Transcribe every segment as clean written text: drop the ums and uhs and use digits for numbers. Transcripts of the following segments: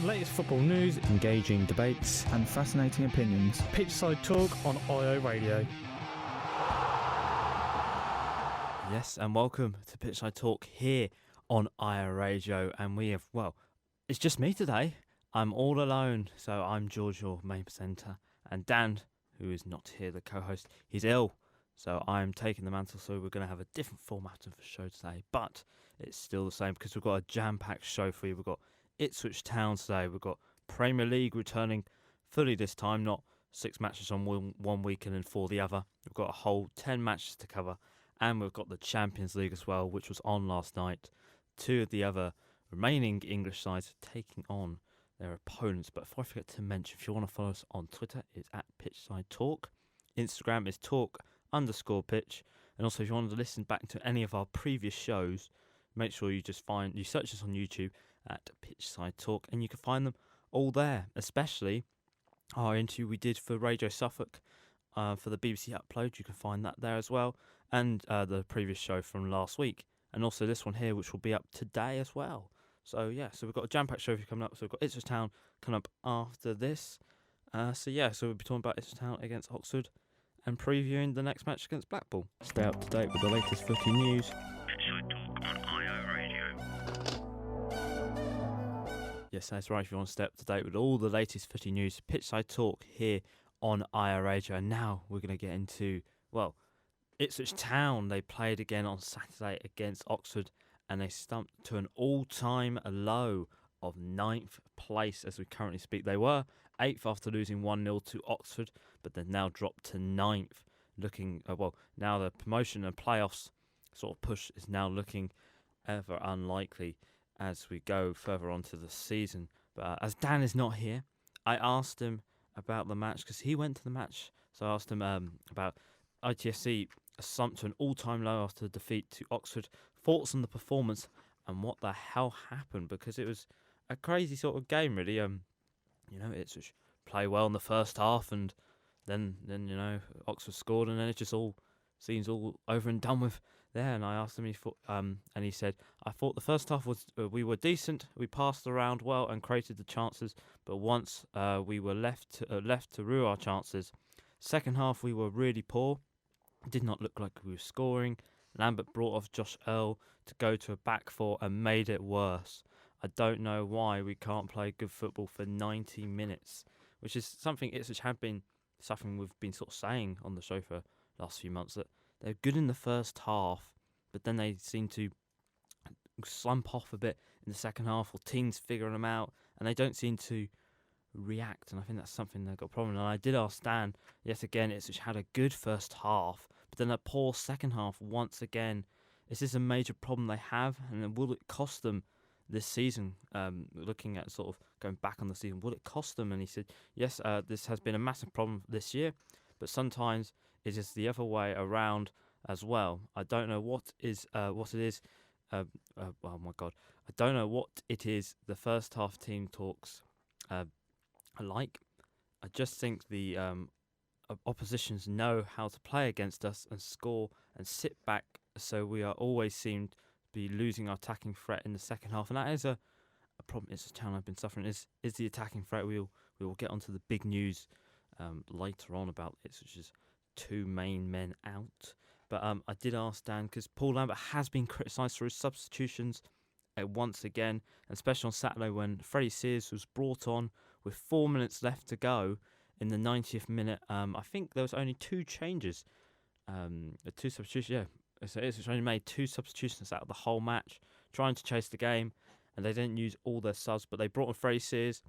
latest football news, engaging debates, and fascinating opinions. Pitchside talk on IO Radio. Yes, and welcome to Pitchside Talk here on IO Radio. And we have, well, it's just me today. I'm all alone, so I'm George, your main presenter, and Dan, who is not here, the co-host, he's ill. So I'm taking the mantle, so we're going to have a different format of the show today, but it's still the same because we've got a jam-packed show for you. We've got Ipswich Town today, we've got Premier League returning fully this time, not 6 matches on one week and then 4 the other. We've got a whole 10 matches to cover, and we've got the Champions League as well, which was on last night. 2 of the other remaining English sides taking on their opponents. But before I forget to mention, if you want to follow us on Twitter, it's at Pitchside Talk. Instagram is talk_pitch. And also, if you want to listen back to any of our previous shows, make sure you search us on YouTube at Pitchside Talk, and you can find them all there, especially our interview we did for Radio Suffolk for the BBC Upload. You can find that there as well, and the previous show from last week, and also this one here, which will be up today as well. So we've got a jam-packed show coming up. So we've got Ipswich Town coming up after this. So we'll be talking about Ipswich Town against Oxford and previewing the next match against Blackpool. Stay up to date with the latest footy news. Pitchside Talk on IO Radio. Yes, that's right. If you want to stay up to date with all the latest footy news, Pitchside Talk here on IO Radio. And now we're going to get into, Ipswich Town. They played again on Saturday against Oxford, and they stumped to an all-time low of 9th place as we currently speak. They were 8th after losing 1-0 to Oxford, but they've now dropped to 9th. Looking, now the promotion and playoffs sort of push is now looking ever unlikely as we go further on to the season. But as Dan is not here, I asked him about the match because he went to the match. So I asked him about ITFC slumped to an all-time low after the defeat to Oxford. Thoughts on the performance and what the hell happened, because it was a crazy sort of game, really. Ipswich play well in the first half, and then Oxford scored, and then it just all seems all over and done with there. And I asked him, and he said, "I thought the first half was we were decent, we passed around well and created the chances, but once we were left to rue our chances. Second half we were really poor. It did not look like we were scoring. Lambert brought off Josh Earl to go to a back four and made it worse. I don't know why we can't play good football for 90 minutes, which is something Ipswich have been suffering. We've been sort of saying on the show for the last few months that they're good in the first half, but then they seem to slump off a bit in the second half, or teams figuring them out, and they don't seem to react. And I think that's something they've got a problem. And I did ask Stan, yet again, Ipswich had a good first half, but then a poor second half once again. Is this a major problem they have, and will it cost them this season? Looking at sort of going back on the season, will it cost them? And he said, yes, this has been a massive problem this year, but sometimes it is the other way around as well. I don't know what it is. Oh my God, I don't know what it is. The first half team talks like. I just think the oppositions know how to play against us and score and sit back, so we are always seem to be losing our attacking threat in the second half, and that is a problem. It's a challenge I've been suffering. Is the attacking threat? We will get onto the big news later on about Ipswich's 2 main men out. But I did ask Dan, because Paul Lambert has been criticised for his substitutions once again, and especially on Saturday when Freddie Sears was brought on with 4 minutes left to go in the 90th minute. I think there was only 2 changes, 2 substitutions. Yeah, so Ipswich only made 2 substitutions out of the whole match, trying to chase the game, and they didn't use all their subs, but they brought on Freddie Sears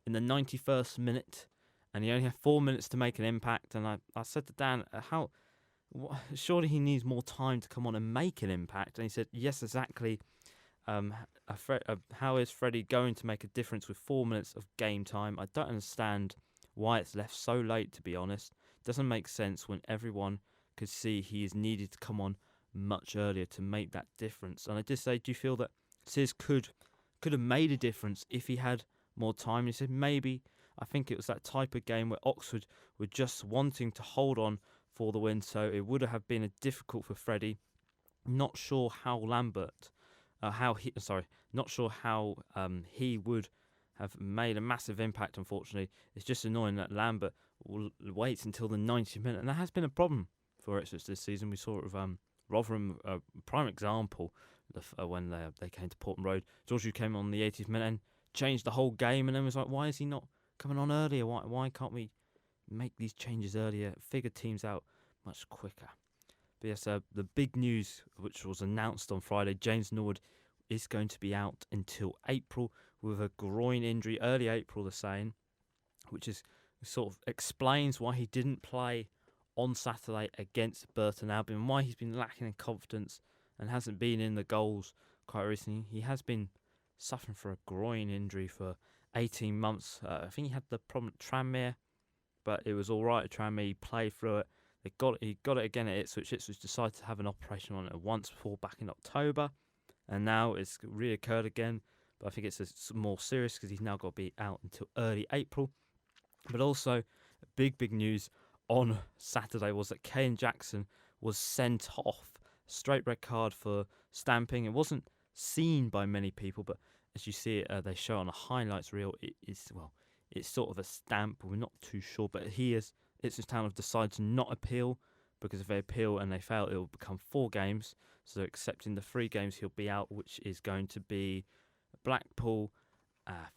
in the 91st minute, and he only had 4 minutes to make an impact. And I said to Dan, surely he needs more time to come on and make an impact? And he said, yes, exactly. How is Freddie going to make a difference with 4 minutes of game time? I don't understand why it's left so late, to be honest. It doesn't make sense when everyone could see he is needed to come on much earlier to make that difference. And I did say, do you feel that Sears could have made a difference if he had more time? And he said, maybe. I think it was that type of game where Oxford were just wanting to hold on for the win, so it would have been difficult for Freddie. Not sure how he would have made a massive impact, unfortunately. It's just annoying that Lambert waits until the 90th minute, and that has been a problem for Ipswich this season. We saw it with Rotherham, prime example, when they came to Portman Road. Georgiou came on the 80th minute and changed the whole game, and then was like, why is he not coming on earlier? Why can't we make these changes earlier, figure teams out much quicker? But yes, the big news, which was announced on Friday, James Norwood is going to be out until April with a groin injury, early April they're saying, which is sort of explains why he didn't play on Saturday against Burton Albion, why he's been lacking in confidence and hasn't been in the goals quite recently. He has been suffering for a groin injury for 18 months. I think he had the problem at Tranmere, but it was all right at Tranmere. He played through it. He got it again at Ipswich. Ipswich decided to have an operation on it once before back in October, and now it's reoccurred again. But I think it's more serious because he's now got to be out until early April. But also, big news on Saturday was that Kane Jackson was sent off. Straight red card for stamping. It wasn't seen by many people, but as you see it, they show on a highlights reel. It's sort of a stamp. We're not too sure, but Ipswich Town have decided to not appeal, because if they appeal and they fail, it will become 4 games. So they're accepting the 3 games he'll be out, which is going to be Blackpool,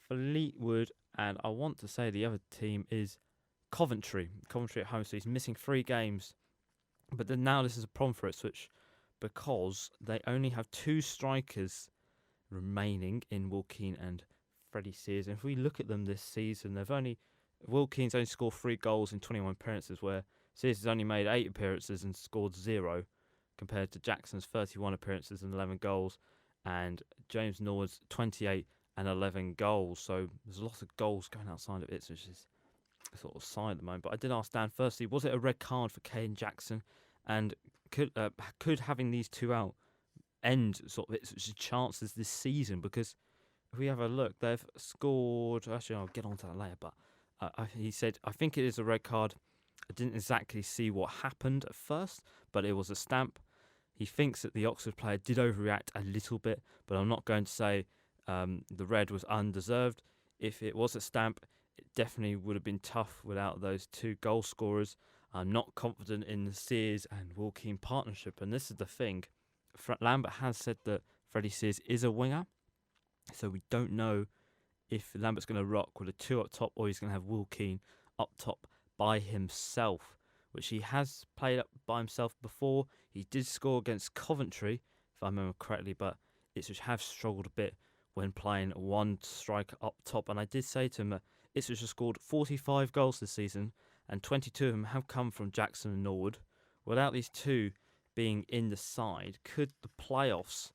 Fleetwood, and I want to say the other team is Coventry. Coventry at home, so he's missing 3 games. But then now this is a problem for Ipswich, because they only have 2 strikers remaining in Will Keane and Freddie Sears. And if we look at them this season, Will Keane's only scored 3 goals in 21 appearances, where Sears has only made 8 appearances and scored 0, compared to Jackson's 31 appearances and 11 goals, and James Norwood's 28 and 11 goals. So there's a lot of goals going outside of Ipswich's sort of side at the moment. But I did ask Dan, firstly, was it a red card for Kane Jackson? And could having these 2 out end sort of Ipswich's chances this season? Because if we have a look, they've scored... Actually, I'll get onto that later, but he said, I think it is a red card. I didn't exactly see what happened at first, but it was a stamp. He thinks that the Oxford player did overreact a little bit, but I'm not going to say the red was undeserved. If it was a stamp, it definitely would have been tough without those 2 goal scorers. I'm not confident in the Sears and Will Keane partnership, and this is the thing. Lambert has said that Freddie Sears is a winger, so we don't know if Lambert's going to rock with a 2 up top, or he's going to have Will Keane up top by himself, which he has played up by himself before. He did score against Coventry, if I remember correctly, but Ipswich have struggled a bit when playing 1 striker up top. And I did say to him that Ipswich have scored 45 goals this season, and 22 of them have come from Jackson and Norwood. Without these 2 being in the side, could the playoffs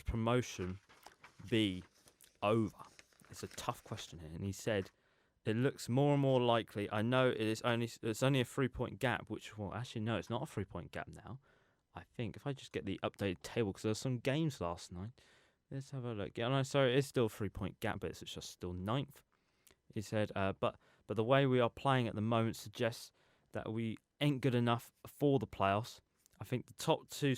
/ promotion be over? It's a tough question here. And he said, it looks more and more likely. I know it's only a 3-point gap, which, well, actually, no, it's not a 3-point gap now. I think if I just get the updated table, because there were some games last night. Let's have a look. Yeah, no, sorry, it is still a 3-point gap, but it's just still 9th. He said, but the way we are playing at the moment suggests that we ain't good enough for the playoffs. I think the top two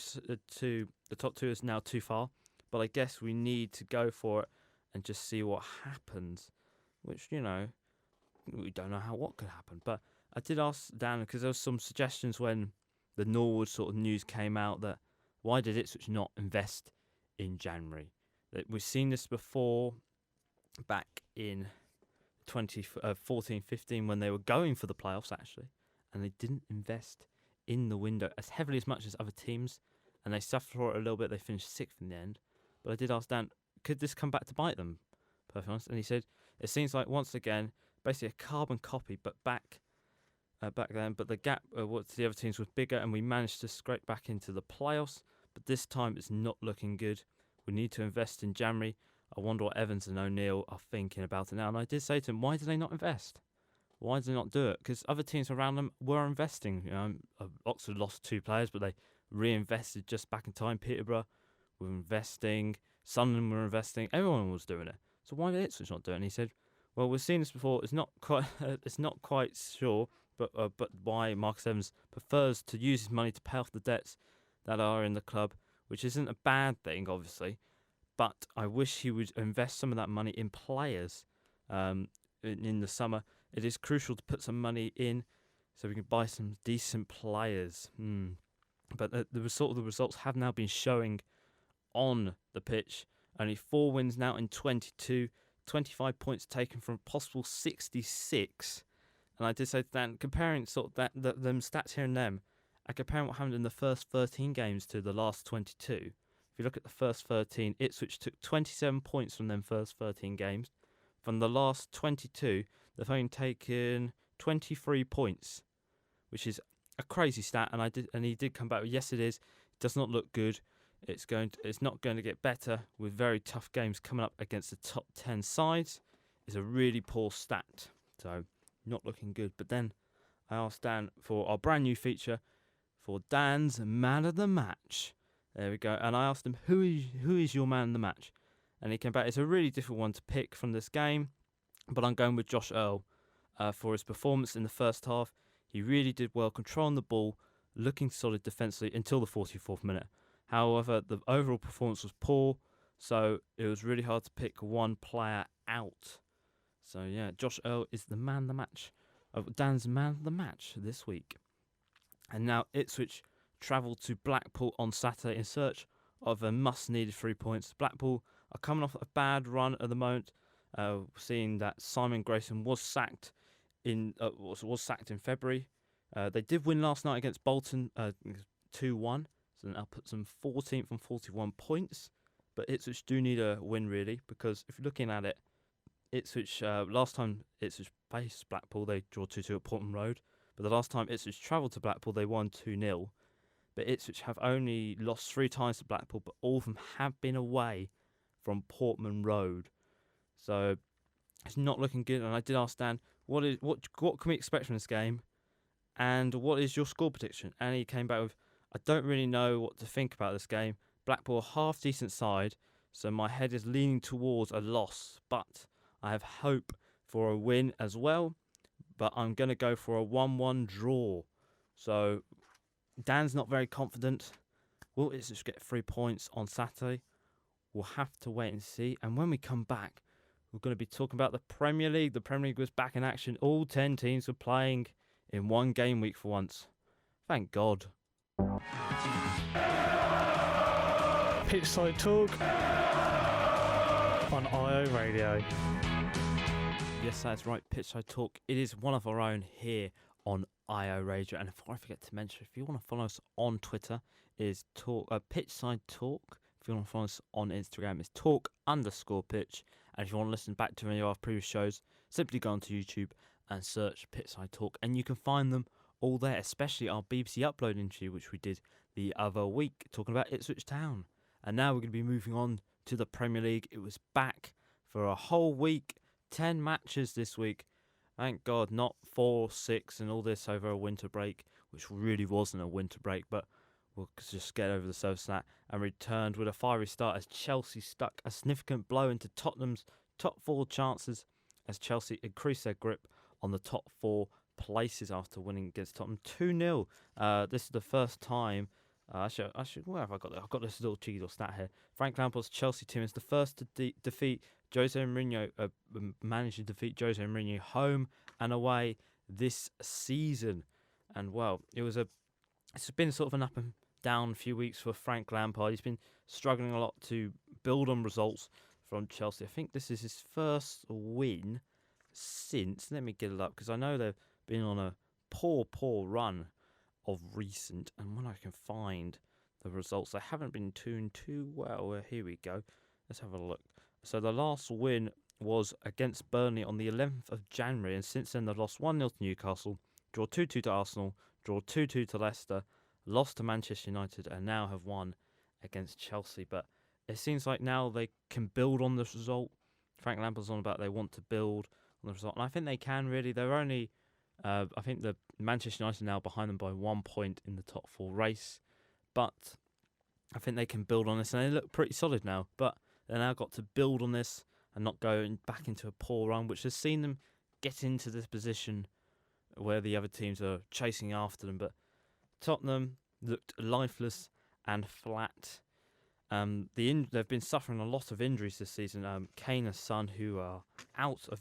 is now too far, but I guess we need to go for it and just see what happens. Which, we don't know what could happen. But I did ask Dan, because there was some suggestions when the Norwood sort of news came out, that why did Ipswich not invest in January? We've seen this before, back in 2014-15, when they were going for the playoffs, actually, and they didn't invest in the window as heavily as much as other teams, and they suffered for it a little bit. They finished 6th in the end. But I did ask Dan, could this come back to bite them? Perfectly honest. And he said, it seems like, once again, basically a carbon copy, but back then. But the gap to the other teams was bigger, and we managed to scrape back into the playoffs. But this time it's not looking good. We need to invest in January. I wonder what Evans and O'Neill are thinking about it now. And I did say to him, why do they not invest? Why do they not do it? Because other teams around them were investing. Oxford lost 2 players, but they reinvested just back in time. Peterborough were investing. Sunderland were investing. Everyone was doing it. So why did Ipswich not do it? And he said, well, we've seen this before. It's not quite sure, but why Marcus Evans prefers to use his money to pay off the debts that are in the club, which isn't a bad thing, obviously. But I wish he would invest some of that money in players in the summer, it is crucial to put some money in so we can buy some decent players. But the results have now been showing on the pitch. Only 4 wins now in 22, 25 points taken from a possible 66. And I did say to Dan, comparing them stats here and them, and comparing what happened in the first 13 games to the last 22. If you look at the first 13, Ipswich took 27 points from them first 13 games. From the last 22, they've only taken 23 points, which is a crazy stat. And he did come back with, yes, it is. It does not look good. It's not going to get better with very tough games coming up against the top 10 sides. It's a really poor stat, so not looking good. But then I asked Dan for our brand new feature for Dan's Man of the Match. There we go. And I asked him, who is your man of the match? And he came back, it's a really difficult one to pick from this game, but I'm going with Josh Earl for his performance in the first half. He really did well, controlling the ball, looking solid defensively until the 44th minute. However, the overall performance was poor, so it was really hard to pick one player out. So yeah, Josh Earl is the man of the match, Dan's man of the match this week. And now Ipswich travel to Blackpool on Saturday in search of a must-needed 3 points. Blackpool are coming off a bad run at the moment, seeing that Simon Grayson was sacked in February. They did win last night against Bolton 2-1. So that puts them 14th on 41 points. But Ipswich do need a win, really, because if you're looking at it, Ipswich, last time Ipswich faced Blackpool, they drew 2-2 at Portman Road. But the last time Ipswich travelled to Blackpool, they won 2-0. But Ipswich have only lost 3 times to Blackpool, but all of them have been away from Portman Road. So it's not looking good. And I did ask Dan, what can we expect from this game? And what is your score prediction? And he came back with, I don't really know what to think about this game. Blackpool, half-decent side, so my head is leaning towards a loss. But I have hope for a win as well. But I'm going to go for a 1-1 draw. So Dan's not very confident. Will Ipswich get 3 points on Saturday? We'll have to wait and see. And when we come back, we're going to be talking about the Premier League. The Premier League was back in action. All 10 teams were playing in one game week for once. Thank God. Pitchside Talk on IO Radio. Yes, that's right, Pitchside Talk. It is one of our own here on IO Radio. And before I forget to mention, if you want to follow us on Twitter, is Pitchside Talk. If you want to follow us on Instagram, it's talk_pitch. And if you want to listen back to any of our previous shows, simply go onto YouTube and search Pitchside Talk. And you can find them all there, especially our BBC Upload interview, which we did the other week, talking about Ipswich Town. And now we're going to be moving on to the Premier League. It was back for a whole week, 10 matches this week. Thank God, not 4, 6 and all this over a winter break, which really wasn't a winter break, but we'll just get over the surface of that. And returned with a fiery start as Chelsea stuck a significant blow into Tottenham's top 4 chances as Chelsea increased their grip on the top 4 places after winning against Tottenham 2-0. This is the first time. Where have I got that? I've got this little cheeky little stat here. Frank Lampard's Chelsea team is the first to defeat Jose Mourinho, managed to defeat Jose Mourinho home and away this season. And well, it's been sort of an up and down few weeks for Frank Lampard. He's been struggling a lot to build on results from Chelsea. I think this is his first win since, let me get it up, because I know they've been on a poor run of recent, and when I can find the results, they haven't been doing too well. Here we go. Let's have a look. So the last win was against Burnley on the 11th of January, and since then they've lost 1-0 to Newcastle, draw 2-2 to Arsenal, draw 2-2 to Leicester, lost to Manchester United, and now have won against Chelsea. But it seems like now they can build on this result. Frank Lampard's on about they want to build on the result, and I think they can really. They're only I think the Manchester United are now behind them by 1 point in the top 4 race. But I think they can build on this, and they look pretty solid now. But they've now got to build on this and not go back into a poor run, which has seen them get into this position where the other teams are chasing after them. But Tottenham looked lifeless and flat. They've been suffering a lot of injuries this season. Kane and Son, who are out at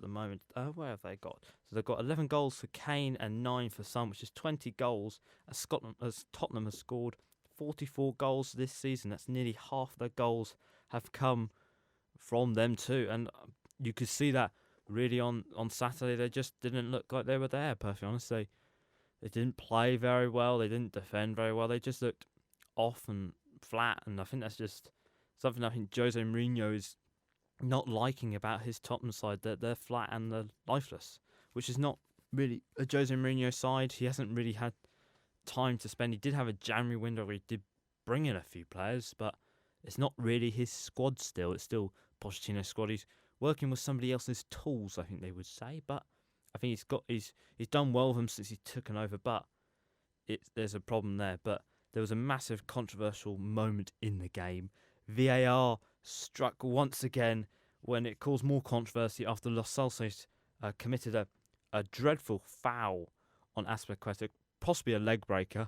the moment. Where have they got? So they've got 11 goals for Kane and 9 for Son, which is 20 goals. As Tottenham has scored 44 goals this season. That's nearly half their goals have come from them too. And you could see that really on Saturday. They just didn't look like they were there. Perfectly honest, they didn't play very well. They didn't defend very well. They just looked off and flat, and I think that's just something I think Jose Mourinho is not liking about his Tottenham side. That they're flat and they're lifeless, which is not really a Jose Mourinho side. He hasn't really had time to spend. He did have a January window where he did bring in a few players, but it's not really his squad still. It's still Pochettino's squad. He's working with somebody else's tools, I think they would say, but I think he's done well with them since he's taken over, but there's a problem there. But there was a massive controversial moment in the game. VAR struck once again when it caused more controversy after Los Celsos committed a dreadful foul on Azpilicueta, possibly a leg breaker.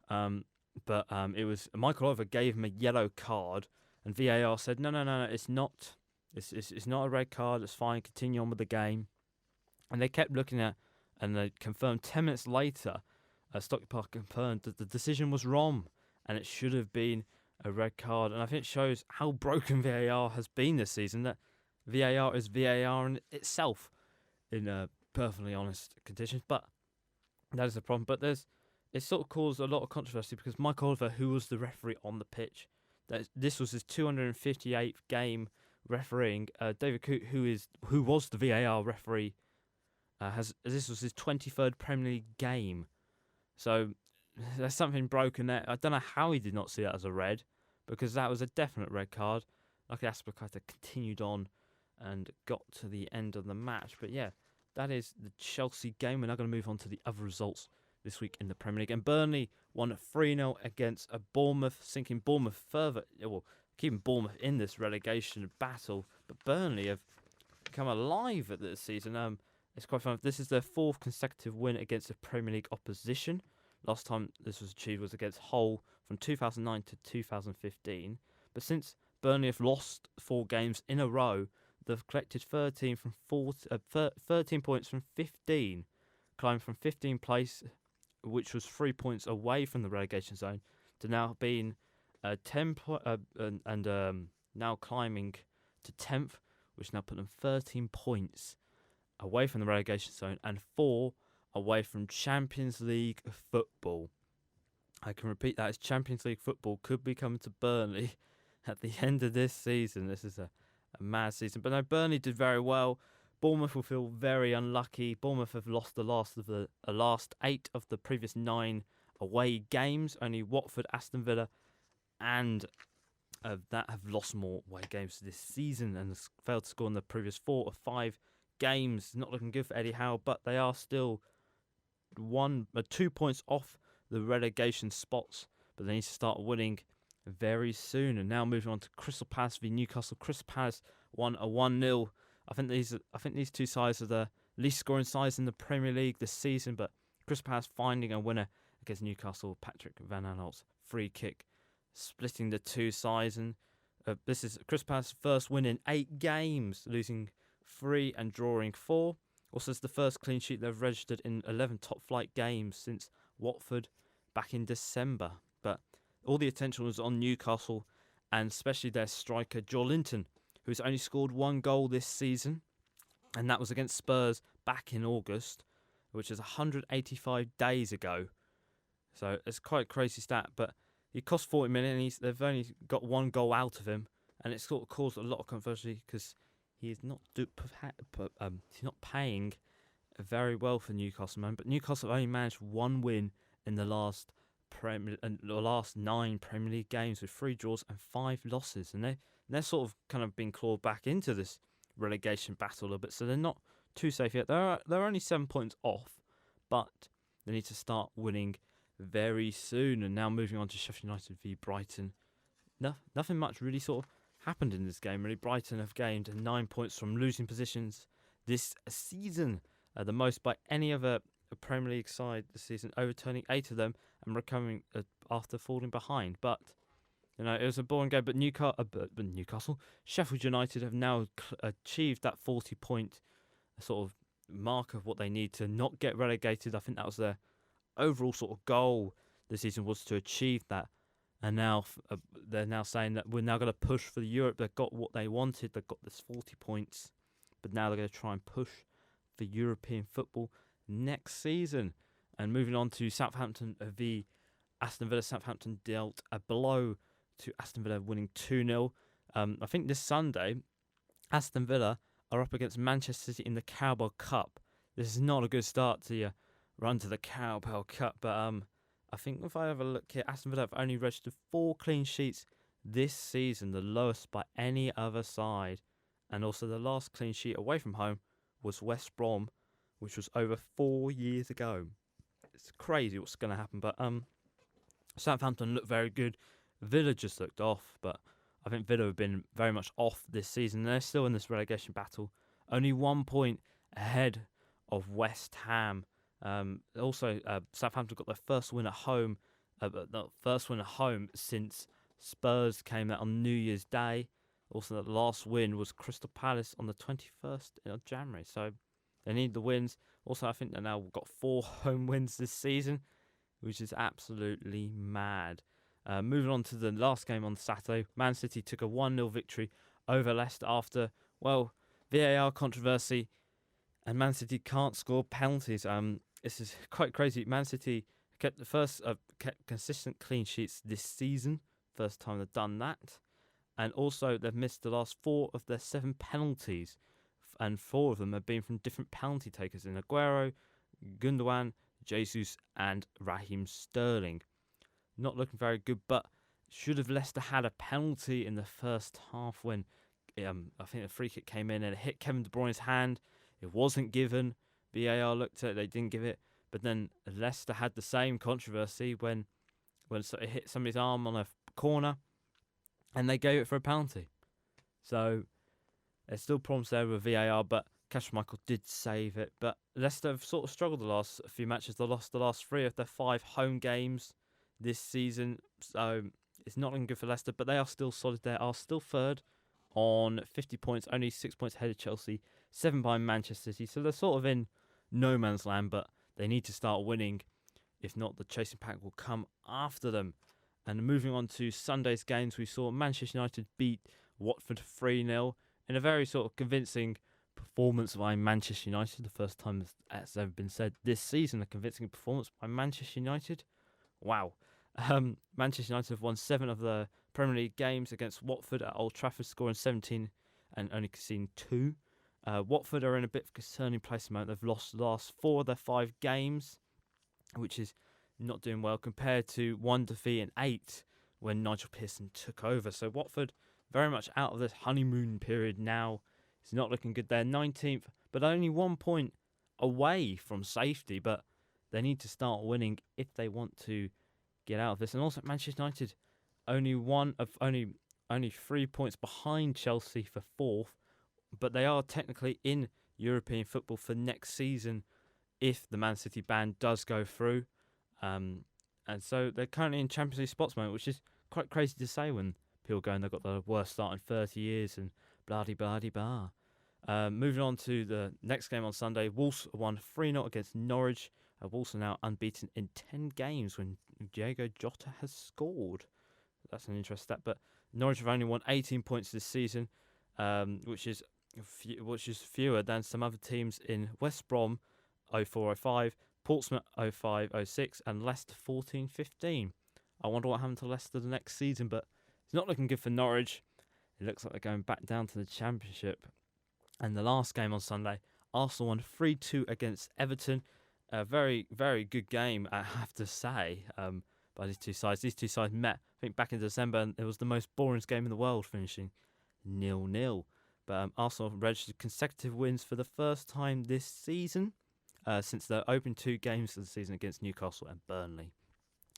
But it was Michael Oliver gave him a yellow card, and VAR said no, it's not. It's not a red card. It's fine. Continue on with the game. And they kept looking at, and they confirmed 10 minutes later. Stockley Park confirmed that the decision was wrong and it should have been a red card. And I think it shows how broken VAR has been this season, that VAR is VAR in itself in perfectly honest conditions. But that is a problem. But it sort of caused a lot of controversy because Mike Oliver, who was the referee on the pitch, this was his 258th game refereeing. David Coote, who was the VAR referee, this was his 23rd Premier League game. So there's something broken there. I don't know how he did not see that as a red, because that was a definite red card. Luckily, Azpilicueta continued on and got to the end of the match. But yeah, that is the Chelsea game. We're now going to move on to the other results this week in the Premier League. And Burnley won 3-0 against Bournemouth, sinking Bournemouth further, keeping Bournemouth in this relegation battle. But Burnley have come alive at this season. It's quite fun. This is their 4th consecutive win against a Premier League opposition. Last time this was achieved was against Hull from 2009 to 2015. But since Burnley have lost 4 games in a row, they've collected 13 points from 15, climbed from 15th place, which was 3 points away from the relegation zone, to now being now climbing to 10th, which now put them 13 points away from the relegation zone and 4 away from Champions League football. I can repeat that, as Champions League football could be coming to Burnley at the end of this season. This is a mad season. But no, Burnley did very well. Bournemouth will feel very unlucky. Bournemouth have lost the last 8 of the previous 9 away games. Only Watford, Aston Villa and that have lost more away games this season and has failed to score in the previous 4 or 5 games. Not looking good for Eddie Howe, but they are still 2 points off the relegation spots, but they need to start winning very soon. And now moving on to Crystal Palace v Newcastle. Crystal Palace won a 1-0. I think these two sides are the least scoring sides in the Premier League this season, but Crystal Palace finding a winner against Newcastle. Patrick Van Aanholt's free kick splitting the two sides, and this is Crystal Palace's first win in 8 games, losing 3 and drawing 4. Also, it's the first clean sheet they've registered in 11 top-flight games since Watford back in December. But all the attention was on Newcastle, and especially their striker, Joe Linton, who's only scored 1 goal this season, and that was against Spurs back in August, which is 185 days ago. So it's quite a crazy stat, but he cost 40 million, and they've only got 1 goal out of him, and it's sort of caused a lot of controversy because he's not paying very well for Newcastle, man. But Newcastle have only managed 1 win in the last 9 Premier League games, with 3 draws and 5 losses, and they're sort of kind of being clawed back into this relegation battle a little bit. So they're not too safe yet. They're only 7 points off, but they need to start winning very soon. And now moving on to Sheffield United v Brighton. Nothing much really sort of happened in this game, really. Brighton have gained 9 points from losing positions this season, the most by any other Premier League side this season, overturning 8 of them and recovering after falling behind. But it was a boring game, but Newcastle, Sheffield United have now achieved that 40-point sort of mark of what they need to not get relegated. I think that was their overall sort of goal this season, was to achieve that. And now they're now saying that we're now going to push for the Europe. They've got what they wanted. They've got this 40 points, but now they're going to try and push for European football next season. And moving on to Southampton v Aston Villa. Southampton dealt a blow to Aston Villa, winning 2-0. I think this Sunday, Aston Villa are up against Manchester City in the Carabao Cup. This is not a good start to your run to the Carabao Cup, but I think if I have a look here, Aston Villa have only registered 4 clean sheets this season, the lowest by any other side. And also the last clean sheet away from home was West Brom, which was over 4 years ago. It's crazy what's going to happen, but Southampton looked very good. Villa just looked off, but I think Villa have been very much off this season. They're still in this relegation battle, only 1 point ahead of West Ham. Also, Southampton got their first win at home, since Spurs came out on New Year's Day. Also, the last win was Crystal Palace on the 21st of January. So they need the wins. Also, I think they've now got 4 home wins this season, which is absolutely mad. Moving on to the last game on Saturday, Man City took a 1-0 victory over Leicester after, VAR controversy, and Man City can't score penalties. This is quite crazy. Man City kept the first kept consistent clean sheets this season. First time they've done that. And also they've missed the last 4 of their 7 penalties. And 4 of them have been from different penalty takers in Aguero, Gundogan, Jesus and Raheem Sterling. Not looking very good, but should have Leicester had a penalty in the first half when I think a free kick came in and it hit Kevin De Bruyne's hand. It wasn't given. VAR looked at it, they didn't give it. But then Leicester had the same controversy when it hit somebody's arm on a corner and they gave it for a penalty. So there's still problems there with VAR, but Schmeichel did save it. But Leicester have sort of struggled the last few matches. They lost the last 3 of their 5 home games this season. So it's not looking good for Leicester, but they are still solid. They are still third on 50 points, only 6 points ahead of Chelsea, 7 behind Manchester City. So they're sort of in no man's land, but they need to start winning. If not, the chasing pack will come after them. And moving on to Sunday's games, we saw Manchester United beat Watford 3-0 in a very sort of convincing performance by Manchester United. The first time that's ever been said this season, a convincing performance by Manchester United. Wow. Manchester United have won 7 of the Premier League games against Watford at Old Trafford, scoring 17 and only conceding 2. Watford are in a bit of a concerning place at the moment. They've lost the last 4 of their 5 games, which is not doing well compared to 1 defeat and 8 when Nigel Pearson took over. So Watford very much out of this honeymoon period now. It's not looking good. They're 19th, but only 1 point away from safety. But they need to start winning if they want to get out of this. And also Manchester United only 3 points behind Chelsea for 4th, but they are technically in European football for next season if the Man City ban does go through. And so they're currently in Champions League spots moment, which is quite crazy to say when people go and they've got the worst start in 30 years and blah-de-blah-de-blah. Moving on to the next game on Sunday, Wolves won 3-0 against Norwich. Wolves are now unbeaten in 10 games when Diego Jota has scored. That's an interesting stat. But Norwich have only won 18 points this season, which is fewer than some other teams in West Brom 04-05, Portsmouth 05-06, and Leicester 14-15. I wonder what happened to Leicester the next season, but it's not looking good for Norwich. It looks like they're going back down to the Championship. And the last game on Sunday, Arsenal won 3-2 against Everton. A very, very good game, I have to say, by these two sides. These two sides met, I think, back in December, and it was the most boring game in the world, finishing 0-0. But Arsenal registered consecutive wins for the first time this season, since their opening 2 games of the season against Newcastle and Burnley.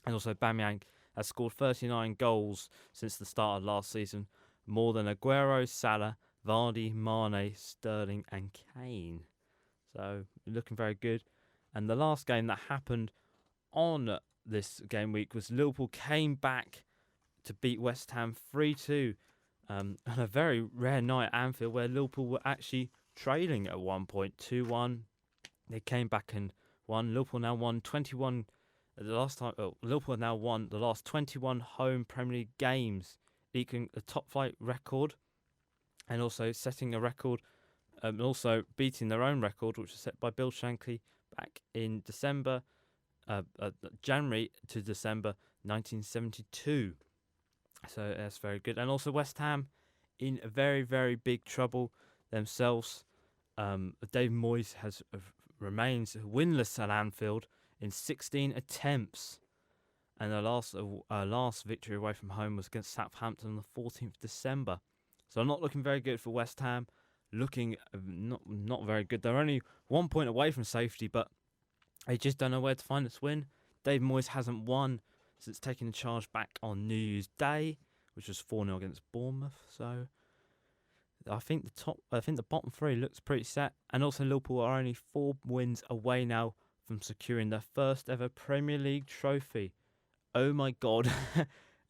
And also Aubameyang has scored 39 goals since the start of last season, more than Aguero, Salah, Vardy, Mane, Sterling and Kane. So looking very good. And the last game that happened on this game week was Liverpool came back to beat West Ham 3-2 on a very rare night at Anfield where Liverpool were actually trailing at 1.2-1. They came back and won. Liverpool now won 21. Liverpool now won the last 21 home Premier League games, equaling a top flight record, and also setting a record, and also beating their own record, which was set by Bill Shankly back in January to December 1972. So that's very good. And also West Ham in very, very big trouble themselves. David Moyes remains winless at Anfield in 16 attempts. And their last victory away from home was against Southampton on the 14th of December. So not looking very good for West Ham. Looking not very good. They're only 1 point away from safety, but they just don't know where to find this win. David Moyes hasn't won since taking the charge back on New Year's Day, which was 4-0 against Bournemouth. So I think the bottom three looks pretty set. And also Liverpool are only 4 wins away now from securing their first ever Premier League trophy. Oh my God,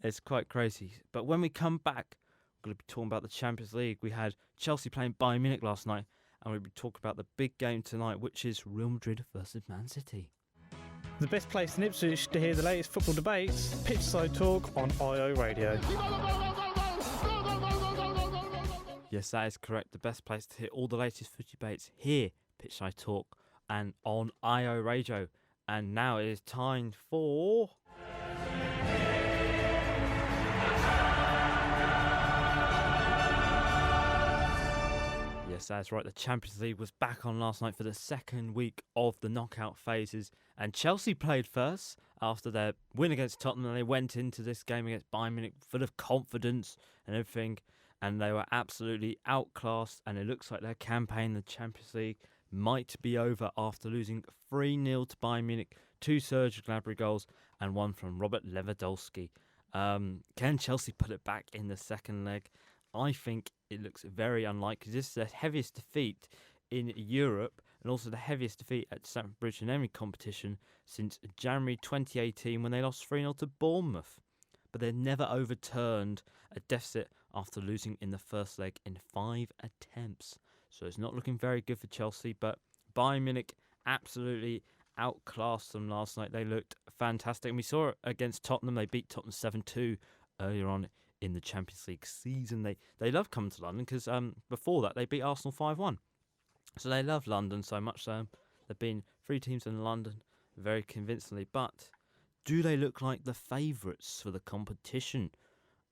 it's quite crazy. But when we come back, we're going to be talking about the Champions League. We had Chelsea playing Bayern Munich last night, and we'll be talking about the big game tonight, which is Real Madrid versus Man City. The best place in Ipswich to hear the latest football debates, Pitchside Talk on IO Radio. Yes, that is correct. The best place to hear all the latest football debates here, Pitchside Talk, and on IO Radio. And now it is time for... Yes, that's right. The Champions League was back on last night for the second week of the knockout phases. And Chelsea played first after their win against Tottenham. And they went into this game against Bayern Munich full of confidence and everything. And they were absolutely outclassed. And it looks like their campaign in the Champions League might be over after losing 3-0 to Bayern Munich. 2 Serge Gnabry goals and 1 from Robert Lewandowski. Can Chelsea put it back in the second leg? I think it looks very unlikely. This is the heaviest defeat in Europe and also the heaviest defeat at Stamford Bridge in any competition since January 2018 when they lost 3-0 to Bournemouth. But they've never overturned a deficit after losing in the first leg in 5 attempts. So it's not looking very good for Chelsea, but Bayern Munich absolutely outclassed them last night. They looked fantastic. And we saw it against Tottenham. They beat Tottenham 7-2 earlier on in the Champions League season. They love coming to London because before that they beat Arsenal 5-1. So they love London so much. There have been 3 teams in London very convincingly. But do they look like the favourites for the competition?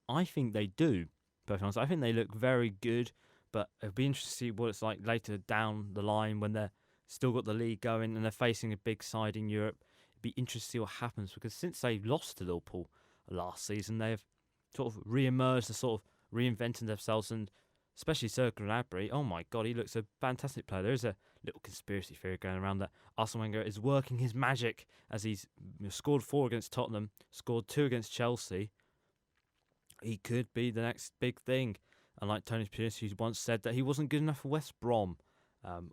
I think they do. Perfectly honest. I think they look very good. But it'll be interesting to see what it's like later down the line when they're still got the league going and they're facing a big side in Europe. It'd be interesting to see what happens because since they lost to Liverpool last season, they've sort of re-emerged and sort of reinvented themselves, and especially Serge Gnabry. Oh my God, he looks a fantastic player. There is a little conspiracy theory going around that Arsene Wenger is working his magic as he's scored 4 against Tottenham, scored 2 against Chelsea. He could be the next big thing. And like Tony Pierce, who once said that he wasn't good enough for West Brom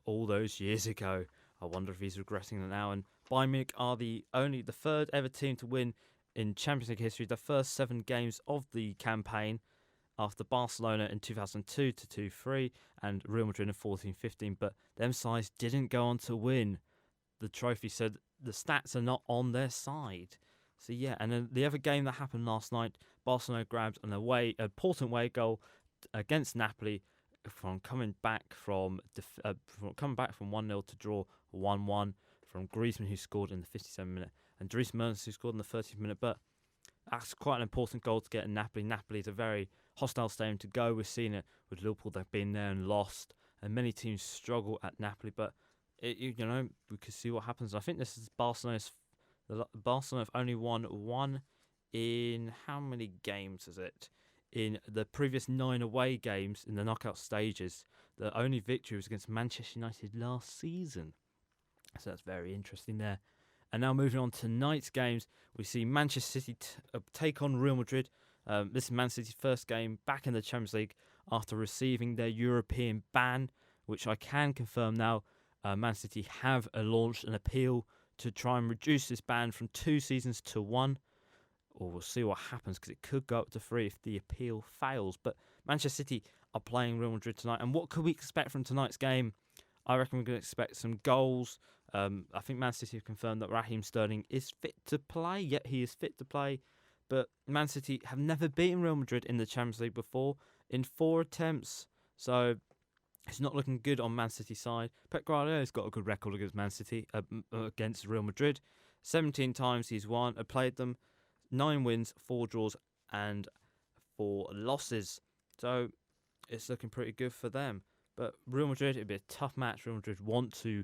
all those years ago. I wonder if he's regretting that now. And Bayern Munich are the 3rd ever team to win in Champions League history, the first 7 games of the campaign after Barcelona in 2002 to 2-3 and Real Madrid in 14-15. But them sides didn't go on to win the trophy, so the stats are not on their side. So yeah, and then the other game that happened last night, Barcelona grabbed an important away goal against Napoli from coming back from 1-0 to draw 1-1 from Griezmann, who scored in the 57th minute, and Dries Mertens, who scored in the 30th minute. But that's quite an important goal to get in Napoli. Napoli is a very hostile stadium to go. We've seen it with Liverpool; they've been there and lost, and many teams struggle at Napoli. But we could see what happens. I think this is Barcelona's. Barcelona have only won 1 in how many games is it? In the previous 9 away games in the knockout stages, the only victory was against Manchester United last season. So that's very interesting there. And now moving on to tonight's games, we see Manchester City take on Real Madrid. This is Man City's first game back in the Champions League after receiving their European ban, which I can confirm now. Man City have launched an appeal to try and reduce this ban from 2 seasons to 1. or we'll see what happens because it could go up to 3 if the appeal fails. But Manchester City are playing Real Madrid tonight, and what could we expect from tonight's game? I reckon we're going to expect some goals. I think Man City have confirmed that Raheem Sterling is fit to play. Yet he is fit to play. But Man City have never beaten Real Madrid in the Champions League before in 4 attempts. So it's not looking good on Man City's side. Pep Guardiola's got a good record against Man City, against Real Madrid. 17 times he's played them. 9 wins, 4 draws and 4 losses. So it's looking pretty good for them. But Real Madrid, it'd be a tough match. Real Madrid want to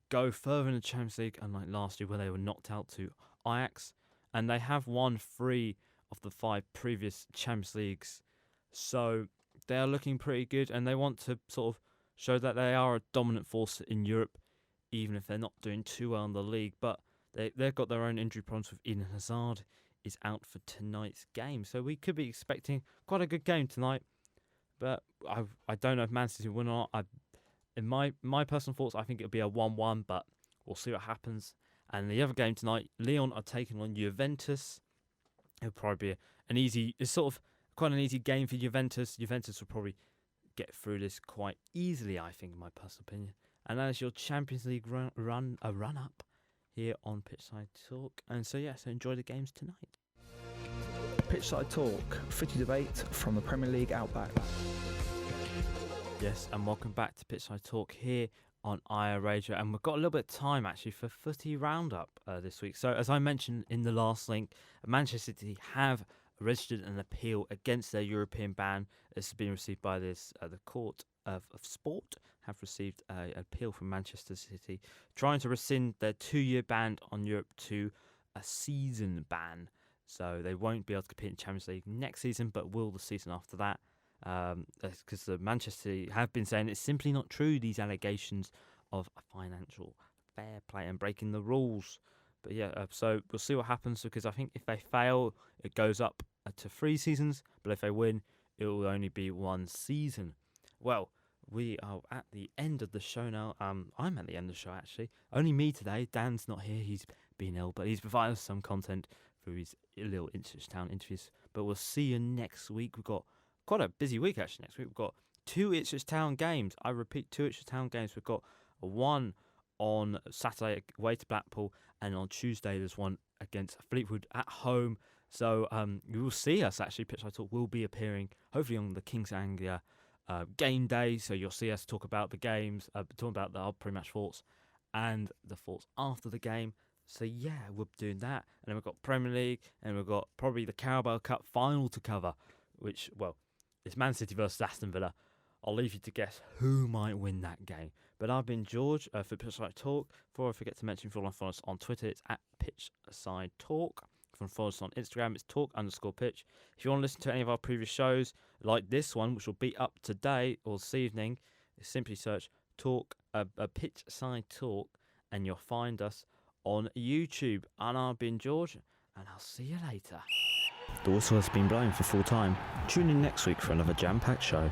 go further in the Champions League, unlike last year where they were knocked out to Ajax. And they have won 3 of the 5 previous Champions Leagues. So they are looking pretty good, and they want to sort of show that they are a dominant force in Europe, even if they're not doing too well in the league. But they've got their own injury problems with Eden Hazard is out for tonight's game. So we could be expecting quite a good game tonight. But I don't know if Man City will win or not. In my personal thoughts, I think it'll be a 1-1, but we'll see what happens. And the other game tonight, Lyon are taking on Juventus. It'll probably be it's sort of quite an easy game for Juventus. Juventus will probably get through this quite easily, I think, in my personal opinion. And that is your Champions League run up here on Pitchside Talk. And so enjoy the games tonight. Pitchside Talk, footy debate from the Premier League Outback. Yes, and welcome back to Pitchside Talk here on iRadio, and we've got a little bit of time actually for footy roundup this week. So as I mentioned in the last link, Manchester City have registered an appeal against their European ban. This has been received by the Court of Sport, have received an appeal from Manchester City trying to rescind their 2-year ban on Europe to a season ban. So they won't be able to compete in Champions League next season, but will the season after that. Because the Manchester City have been saying it's simply not true, these allegations of financial fair play and breaking the rules. But so we'll see what happens, because I think if they fail, it goes up to 3 seasons, but if they win, it will only be 1 season. Well, we are at the end of the show now. I'm at the end of the show, actually. Only me today. Dan's not here. He's been ill, but he's provided us some content through his little Ipswich Town interviews. But we'll see you next week. We've got quite a busy week, actually, next week. We've got 2 Ipswich Town games. I repeat, 2 Ipswich Town games. We've got one on Saturday away to Blackpool, and on Tuesday there's one against Fleetwood at home. So you will see us, actually. Pitchside Talk will be appearing, hopefully, on the Kings Anglia game day. So you'll see us talk about the games, talking about our pre-match thoughts and the thoughts after the game. So we're doing that. And then we've got Premier League, and we've got probably the Carabao Cup final to cover, which, it's Man City versus Aston Villa. I'll leave you to guess who might win that game. But I've been George for Pitchside Talk. Before I forget to mention, if you want to follow us on Twitter, it's at Pitchside Talk. If you want to follow us on Instagram, it's talk_pitch. If you want to listen to any of our previous shows, like this one, which will be up today or this evening, simply search Pitchside Talk, and you'll find us on YouTube. And I've been George, and I'll see you later. The whistle has been blown for full time. Tune in next week for another jam-packed show.